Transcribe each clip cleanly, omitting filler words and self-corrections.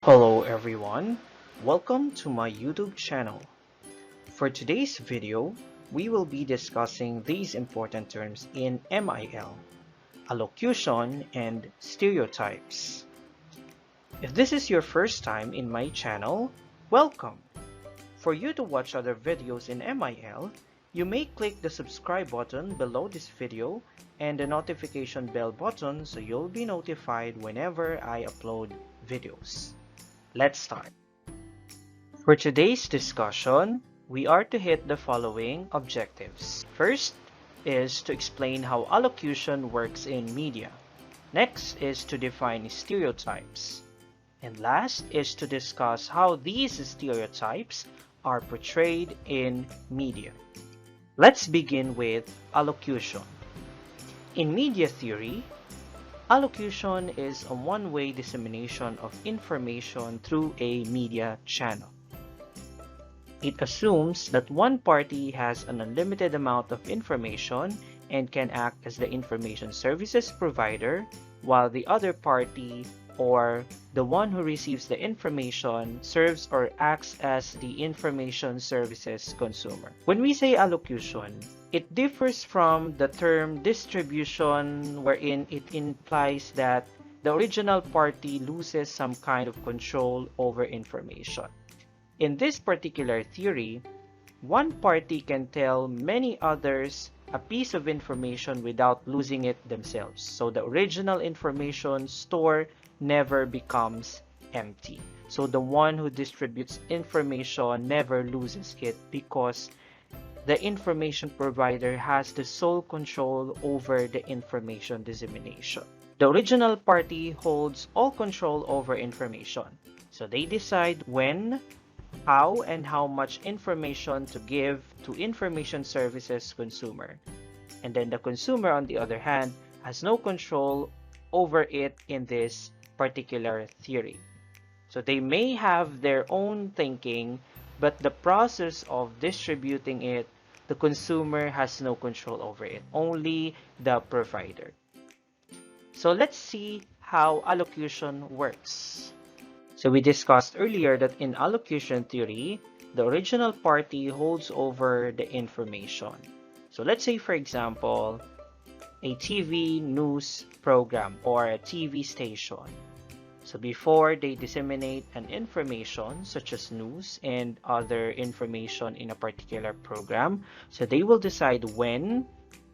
Hello everyone, welcome to my YouTube channel. For today's video, we will be discussing these important terms in MIL, Allocution and Stereotypes. If this is your first time in my channel, welcome. For you to watch other videos in MIL, you may click the subscribe button below this video and the notification bell button so you'll be notified whenever I upload videos. Let's start. For today's discussion, we are to hit the following objectives. First is to explain how allocution works in media. Next is to define stereotypes. And last is to discuss how these stereotypes are portrayed in media. Let's begin with allocution. In media theory, allocution is a one-way dissemination of information through a media channel. It assumes that one party has an unlimited amount of information and can act as the information services provider, while the other party, or the one who receives the information, serves or acts as the information services consumer. When we say allocution, it differs from the term distribution, wherein it implies that the original party loses some kind of control over information. In this particular theory, one party can tell many others a piece of information without losing it themselves. So the original information store never becomes empty. So the one who distributes information never loses it because the information provider has the sole control over the information dissemination. The original party holds all control over information. So they decide when, how, and how much information to give to information services consumer. And then the consumer, on the other hand, has no control over it in this particular theory. So they may have their own thinking, but the process of distributing it, the consumer has no control over it, only the provider. So let's see how allocution works. So we discussed earlier that in allocution theory, the original party holds over the information. So let's say, for example, a TV news program or a TV station. So before they disseminate an information such as news and other information in a particular program, so they will decide when,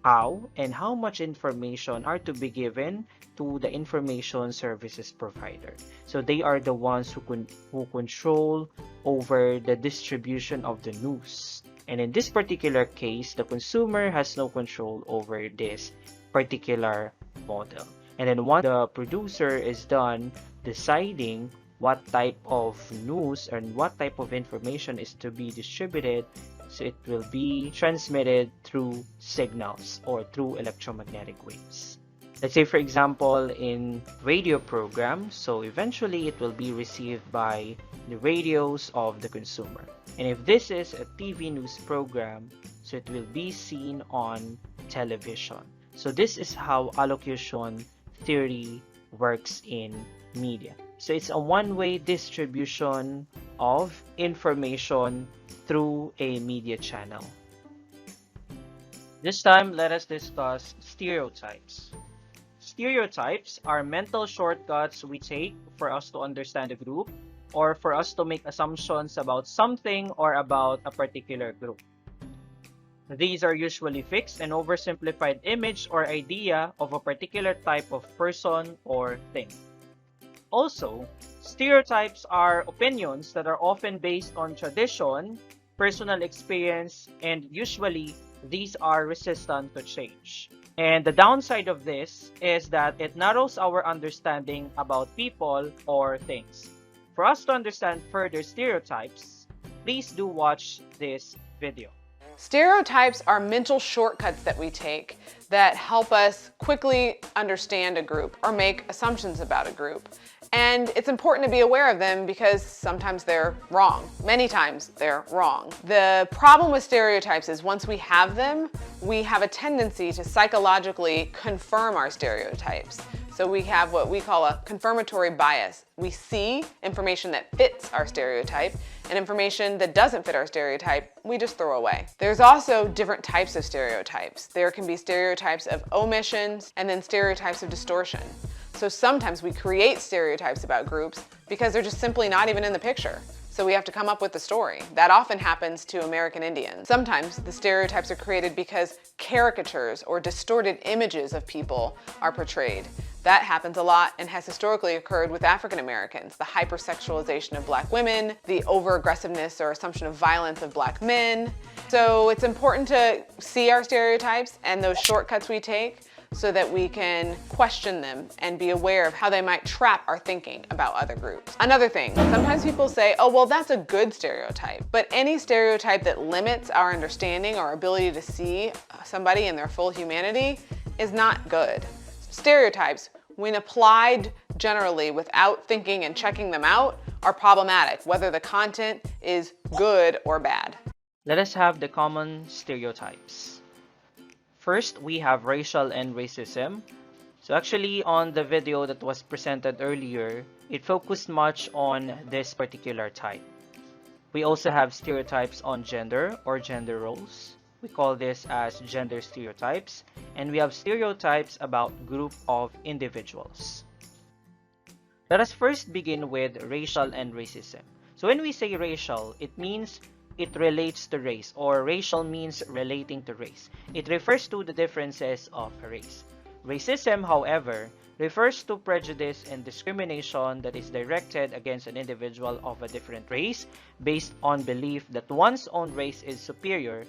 how, and how much information are to be given to the information services provider. So they are the ones who control over the distribution of the news. And in this particular case, the consumer has no control over this particular model. And then once the producer is done deciding what type of news and what type of information is to be distributed, so it will be transmitted through signals or through electromagnetic waves. Let's say, for example, in radio programs, so eventually it will be received by the radios of the consumer. And if this is a TV news program, so it will be seen on television. So this is how allocution theory works in media. So it's a one-way distribution of information through a media channel. This time, let us discuss stereotypes. Stereotypes are mental shortcuts we take for us to understand a group or for us to make assumptions about something or about a particular group. These are usually fixed and oversimplified image or idea of a particular type of person or thing. Also, stereotypes are opinions that are often based on tradition, personal experience, and usually these are resistant to change. And the downside of this is that it narrows our understanding about people or things. For us to understand further stereotypes, please do watch this video. Stereotypes are mental shortcuts that we take that help us quickly understand a group or make assumptions about a group. And it's important to be aware of them because sometimes they're wrong. Many times they're wrong. The problem with stereotypes is once we have them, we have a tendency to psychologically confirm our stereotypes. So we have what we call a confirmatory bias. We see information that fits our stereotype, and information that doesn't fit our stereotype, we just throw away. There's also different types of stereotypes. There can be stereotypes of omissions and then stereotypes of distortion. So sometimes we create stereotypes about groups because they're just simply not even in the picture. So we have to come up with the story. That often happens to American Indians. Sometimes the stereotypes are created because caricatures or distorted images of people are portrayed. That happens a lot and has historically occurred with African Americans. The hypersexualization of black women, the over-aggressiveness or assumption of violence of black men. So it's important to see our stereotypes and those shortcuts we take so that we can question them and be aware of how they might trap our thinking about other groups. Another thing, sometimes people say, oh, well, that's a good stereotype. But any stereotype that limits our understanding or ability to see somebody in their full humanity is not good. Stereotypes, when applied generally without thinking and checking them out, are problematic, whether the content is good or bad. Let us have the common stereotypes. First, we have racial and racism. So actually, on the video that was presented earlier, it focused much on this particular type. We also have stereotypes on gender or gender roles. We call this as gender stereotypes. And we have stereotypes about group of individuals. Let us first begin with racial and racism. So when we say racial, it means it relates to race, or racial means relating to race. It refers to the differences of race. Racism, however, refers to prejudice and discrimination that is directed against an individual of a different race based on belief that one's own race is superior,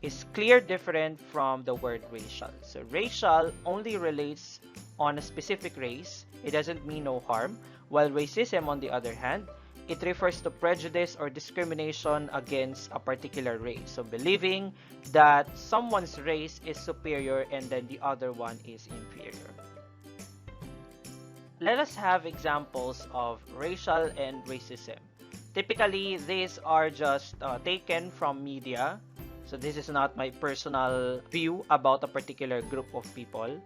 is clear different from the word racial. So racial only relates on a specific race. It doesn't mean no harm, while racism, on the other hand, it refers to prejudice or discrimination against a particular race. So believing that someone's race is superior and then the other one is inferior. Let us have examples of racial and racism. Typically, these are just taken from media. So this is not my personal view about a particular group of people.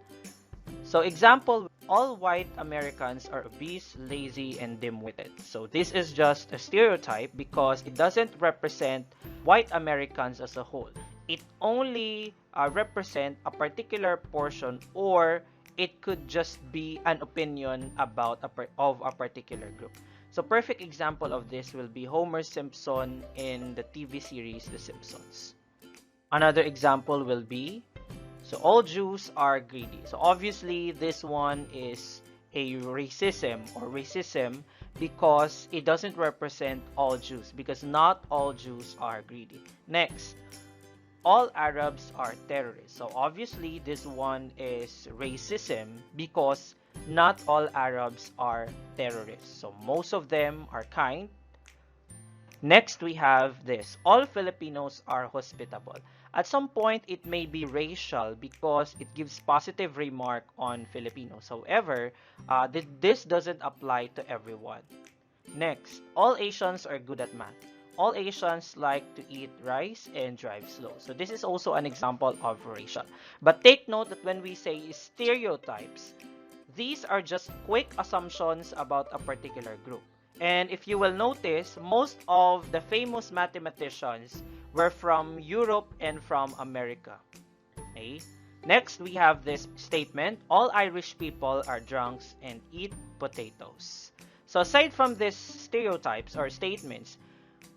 So example, all white Americans are obese, lazy, and dim-witted. So this is just a stereotype because it doesn't represent white Americans as a whole. It only represents a particular portion, or it could just be an opinion about of a particular group. So perfect example of this will be Homer Simpson in the TV series The Simpsons. Another example will be, so all Jews are greedy. So obviously this one is a racism because it doesn't represent all Jews, because not all Jews are greedy. Next, all Arabs are terrorists. So obviously this one is racism because not all Arabs are terrorists. So most of them are kind. Next, we have this. All Filipinos are hospitable. At some point, it may be racial because it gives positive remark on Filipinos. However, this doesn't apply to everyone. Next, all Asians are good at math. All Asians like to eat rice and drive slow. So this is also an example of racial. But take note that when we say stereotypes, these are just quick assumptions about a particular group. And if you will notice, most of the famous mathematicians were from Europe and from America. Okay? Next, we have this statement, all Irish people are drunks and eat potatoes. So aside from these stereotypes or statements,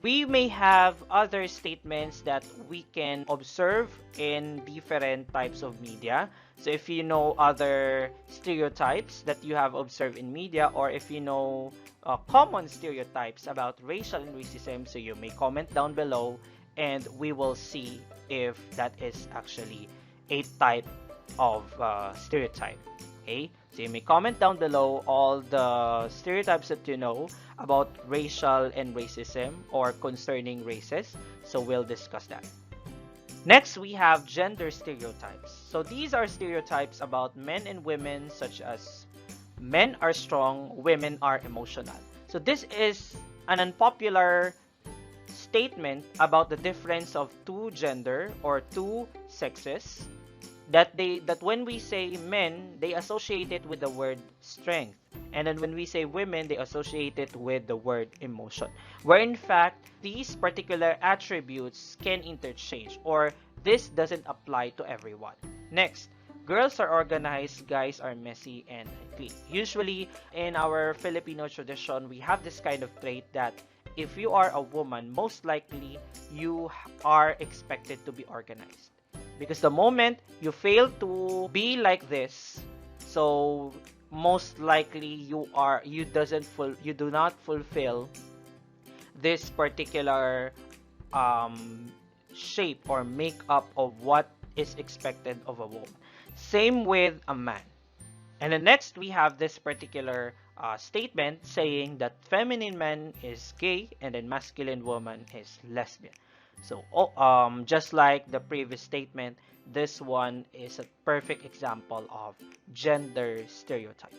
we may have other statements that we can observe in different types of media. So if you know other stereotypes that you have observed in media, or if you know common stereotypes about racial and racism, so you may comment down below and we will see if that is actually a type of stereotype. Okay, so you may comment down below all the stereotypes that you know about racial and racism or concerning races. So we'll discuss that. Next, we have gender stereotypes. So these are stereotypes about men and women, such as men are strong, women are emotional. So this is an unpopular statement about the difference of two gender or two sexes. that when we say men, they associate it with the word strength, and then when we say women, they associate it with the word emotion, where in fact these particular attributes can interchange, or this doesn't apply to everyone. Next, girls are organized, guys are messy and clean. Usually in our Filipino tradition, we have this kind of trait that if you are a woman, most likely you are expected to be organized. Because the moment you fail to be like this, so most likely you do not fulfill this particular shape or makeup of what is expected of a woman. Same with a man. And then next we have this particular statement saying that feminine man is gay and then masculine woman is lesbian. So just like the previous statement, this one is a perfect example of gender stereotype.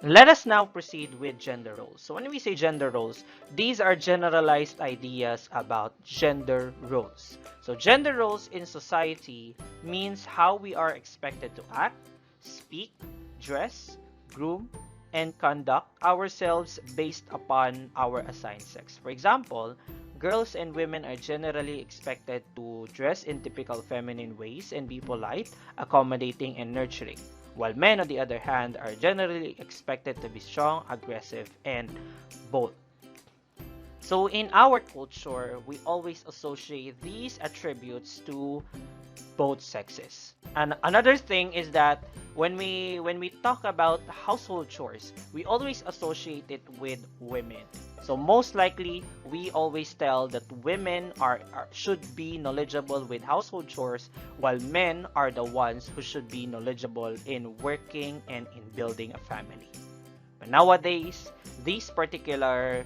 Let us now proceed with gender roles. So when we say gender roles, these are generalized ideas about gender roles. So gender roles in society means how we are expected to act, speak, dress, groom, and conduct ourselves based upon our assigned sex. For example, girls and women are generally expected to dress in typical feminine ways and be polite, accommodating, and nurturing, while men, on the other hand, are generally expected to be strong, aggressive, and bold. So in our culture, we always associate these attributes to both sexes. And another thing is that when we talk about household chores, we always associate it with women. So most likely, we always tell that women should be knowledgeable with household chores, while men are the ones who should be knowledgeable in working and in building a family. But nowadays, these particular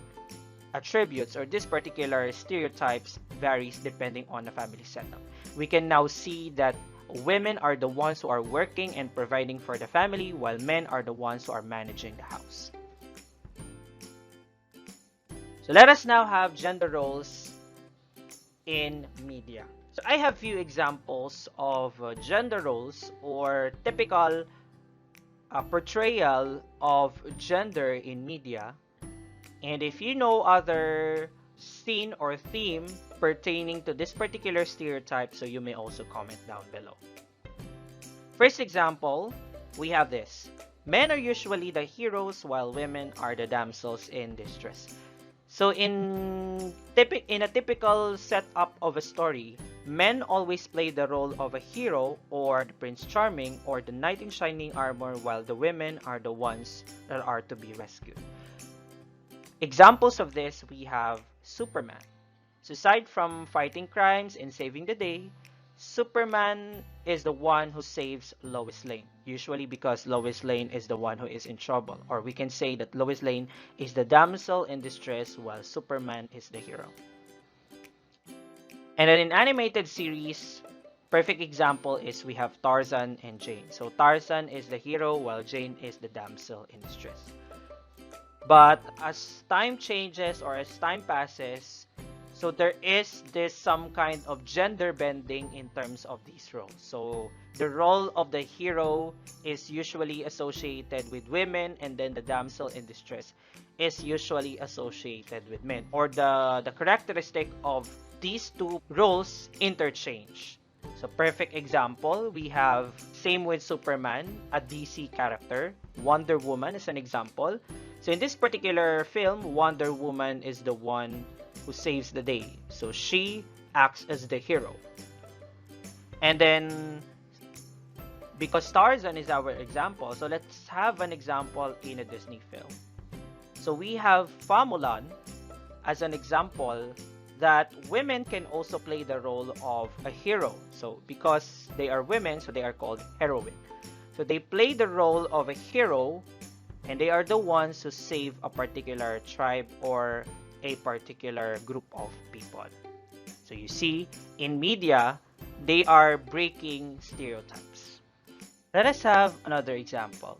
attributes or these particular stereotypes varies depending on the family setup. We can now see that women are the ones who are working and providing for the family, while men are the ones who are managing the house. So let us now have gender roles in media. So I have few examples of gender roles or typical portrayal of gender in media. And if you know other scene or theme pertaining to this particular stereotype, so you may also comment down below. First example, we have this. Men are usually the heroes while women are the damsels in distress. So in a typical setup of a story, men always play the role of a hero or the Prince Charming or the knight in shining armor, while the women are the ones that are to be rescued. Examples of this, we have Superman. So aside from fighting crimes and saving the day, Superman is the one who saves Lois Lane, usually because Lois Lane is the one who is in trouble, or we can say that Lois Lane is the damsel in distress while Superman is the hero. And then in animated series, perfect example is we have Tarzan and Jane. So Tarzan is the hero while Jane is the damsel in distress. But as time changes or as time passes, so there is some kind of gender bending in terms of these roles. So the role of the hero is usually associated with women, and then the damsel in distress is usually associated with men. Or the characteristic of these two roles interchange. So perfect example, we have same with Superman, a DC character. Wonder Woman is an example. So in this particular film, Wonder Woman is the one who saves the day. So she acts as the hero. And then, because Tarzan is our example, so let's have an example in a Disney film. So we have Mulan as an example that women can also play the role of a hero. So because they are women, so they are called heroine. So they play the role of a hero, and they are the ones who save a particular tribe or a particular group of people. So you see, in media, they are breaking stereotypes. Let us have another example.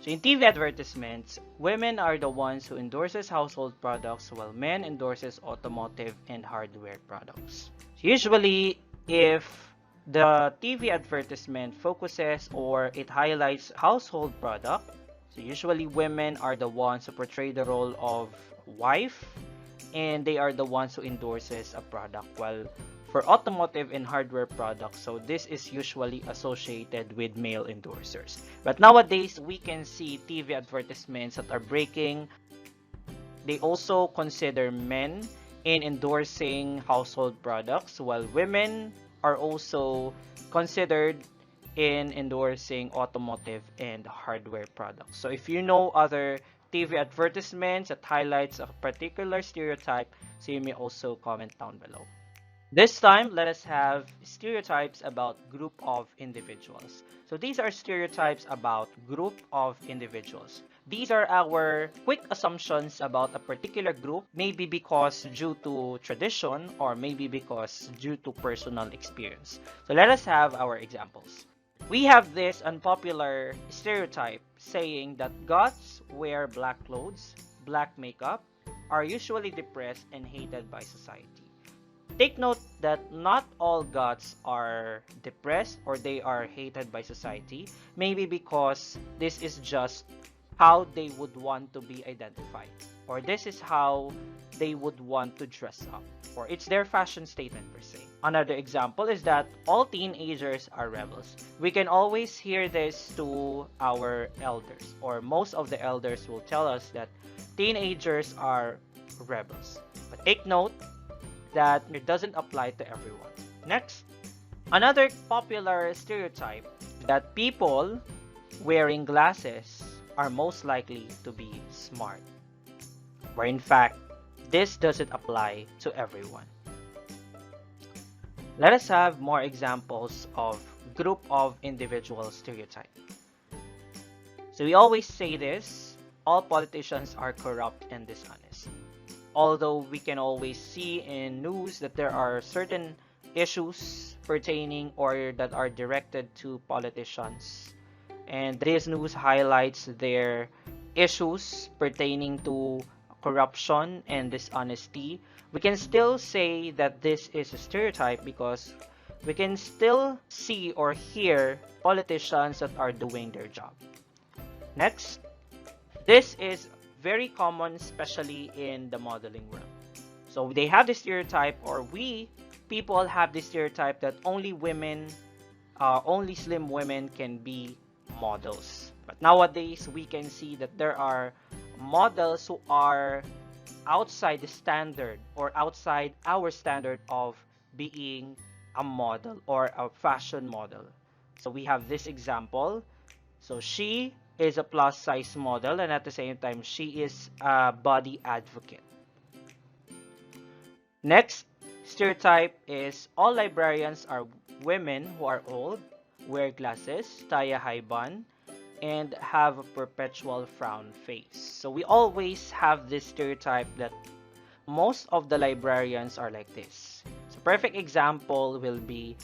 So in TV advertisements, women are the ones who endorses household products while men endorses automotive and hardware products. So usually, if the TV advertisement focuses or it highlights household product, so usually women are the ones who portray the role of wife, and they are the ones who endorses a product. While for automotive and hardware products, so this is usually associated with male endorsers. But nowadays, we can see TV advertisements that are breaking. They also consider men in endorsing household products, while women are also considered in endorsing automotive and hardware products. So if you know other TV advertisements that highlights a particular stereotype, so you may also comment down below. This time, let us have stereotypes about group of individuals. So these are stereotypes about group of individuals. These are our quick assumptions about a particular group, maybe because due to tradition or maybe because due to personal experience. So let us have our examples. We have this unpopular stereotype saying that goths wear black clothes, black makeup, are usually depressed and hated by society. Take note that not all goths are depressed or they are hated by society, maybe because this is just how they would want to be identified, or this is how they would want to dress up, or it's their fashion statement per se. Another example is that all teenagers are rebels. We can always hear this to our elders, or most of the elders will tell us that teenagers are rebels. But take note that it doesn't apply to everyone. Next, another popular stereotype that people wearing glasses are most likely to be smart, where in fact, this doesn't apply to everyone. Let us have more examples of group of individual stereotype. So we always say this, all politicians are corrupt and dishonest. Although we can always see in news that there are certain issues pertaining or that are directed to politicians, and this news highlights their issues pertaining to corruption and dishonesty, we can still say that this is a stereotype because we can still see or hear politicians that are doing their job. Next, this is very common, especially in the modeling world. So they have this stereotype, or we people have this stereotype that only women, only slim women can be models. But nowadays, we can see that there are models who are outside the standard or outside our standard of being a model or a fashion model. So we have this example. So she is a plus size model, and at the same time she is a body advocate. Next stereotype is all librarians are women who are old, wear glasses, tie a high bun, and have a perpetual frown face. So we always have this stereotype that most of the librarians are like this. So perfect example will be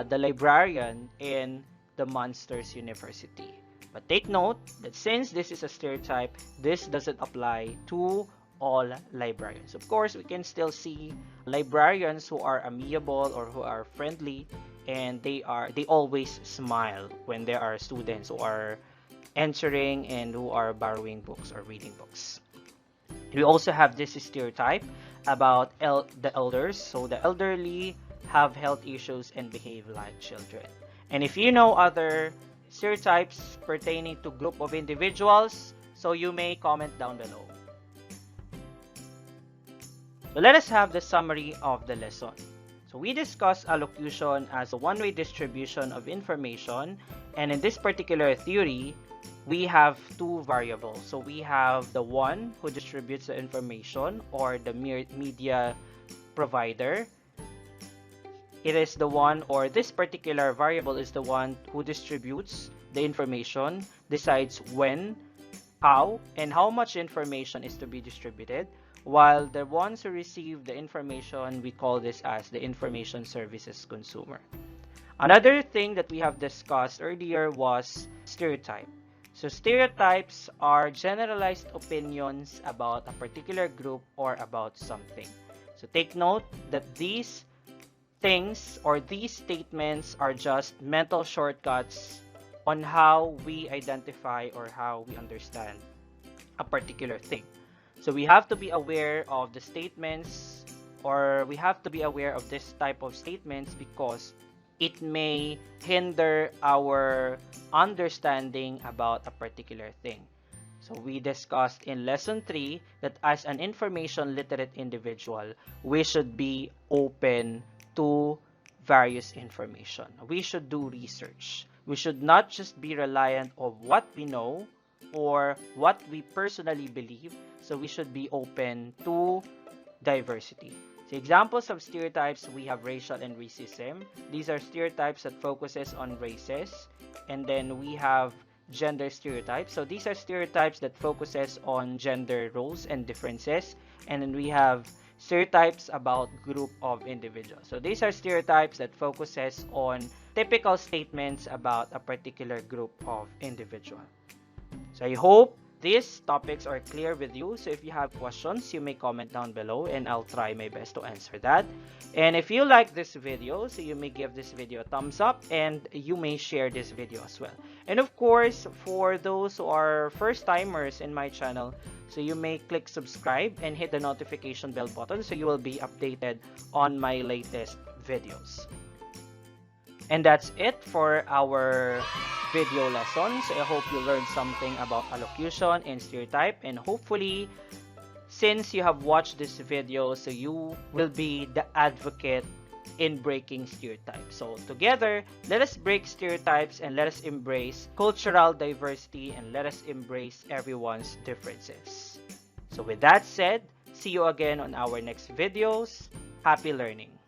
the librarian in the Monsters University. But take note that since this is a stereotype, this doesn't apply to all librarians. Of course, we can still see librarians who are amiable or who are friendly, and they always smile when there are students who are entering and who are borrowing books or reading books. We also have this stereotype about the elders. So the elderly have health issues and behave like children. And if you know other stereotypes pertaining to group of individuals, so you may comment down below. So let us have the summary of the lesson. So we discussed allocution as a one-way distribution of information, and in this particular theory, we have two variables. So we have the one who distributes the information, or the media provider. It is the one, or this particular variable is the one who distributes the information, decides when, how, and how much information is to be distributed, while the ones who receive the information, we call this as the information services consumer. Another thing that we have discussed earlier was stereotype. So stereotypes are generalized opinions about a particular group or about something. So take note that these things or these statements are just mental shortcuts on how we identify or how we understand a particular thing. So we have to be aware of the statements, or we have to be aware of this type of statements because it may hinder our understanding about a particular thing. So we discussed in lesson 3 that as an information literate individual, we should be open to various information. We should do research. We should not just be reliant on what we know or what we personally believe. So we should be open to diversity. So examples of stereotypes, we have racial and racism. These are stereotypes that focuses on races. And then we have gender stereotypes. So these are stereotypes that focuses on gender roles and differences. And then we have stereotypes about group of individuals. So these are stereotypes that focuses on typical statements about a particular group of individual. So I hope these topics are clear with you. So if you have questions, you may comment down below and I'll try my best to answer that. And if you like this video, so you may give this video a thumbs up and you may share this video as well. And of course, for those who are first timers in my channel, so you may click subscribe and hit the notification bell button so you will be updated on my latest videos. And that's it for our video lessons. I hope you learned something about allocution and stereotype, and hopefully since you have watched this video, so you will be the advocate in breaking stereotypes. So together, let us break stereotypes and let us embrace cultural diversity and let us embrace everyone's differences. So with that said, see you again on our next videos. Happy learning!